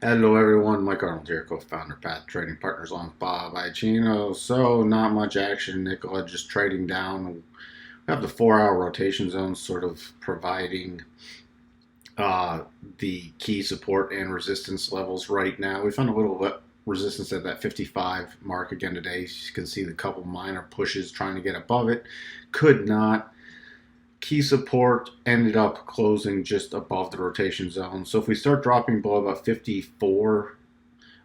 Hello everyone, Mike Arnold here, co-founder, Path Trading Partners on Bob Icino. So not much action, Nikola just trading down. We have the 4-hour rotation zone sort of providing the key support and resistance levels right now. We found a little bit resistance at that 55 mark again today. You can see the couple minor pushes trying to get above it. Could not. Key support ended up closing just above the rotation zone. So if we start dropping below about 54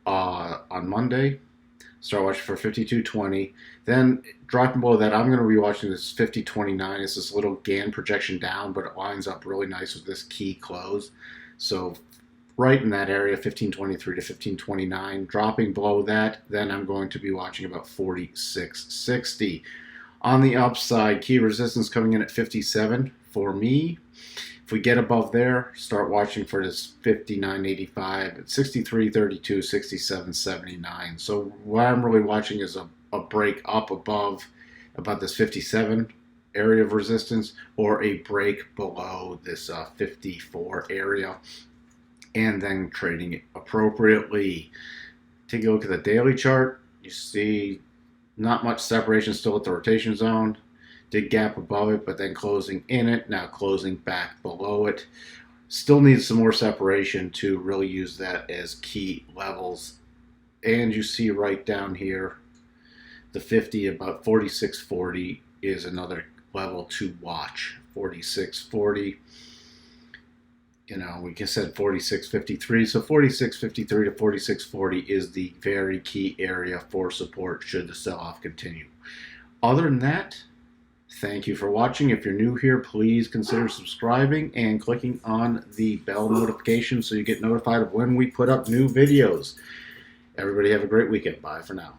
on Monday, start watching for 52.20. Then dropping below that, I'm going to be watching this 50.29. It's this little Gann projection down, but it lines up really nice with this key close. So right in that area, 15.23 to 15.29. Dropping below that, then I'm going to be watching about 46.60. On the upside, key resistance coming in at 57 for me. If we get above there, start watching for this 59.85, 63.32, 67.79. So what I'm really watching is a break up above about this 57 area of resistance, or a break below this 54 area, and then trading it appropriately. Take a look at the daily chart. You see not much separation still at the rotation zone. Did gap above it, but then closing in it, now closing back below it. Still needs some more separation to really use that as key levels. And you see right down here, the 50, about 46.40 is another level to watch. 46.40. You know, we just said 46.53, so 46.53 to 46.40 is the very key area for support should the sell-off continue. Other than that, thank you for watching. If you're new here, please consider subscribing and clicking on the bell notification so you get notified of when we put up new videos. Everybody have a great weekend. Bye for now.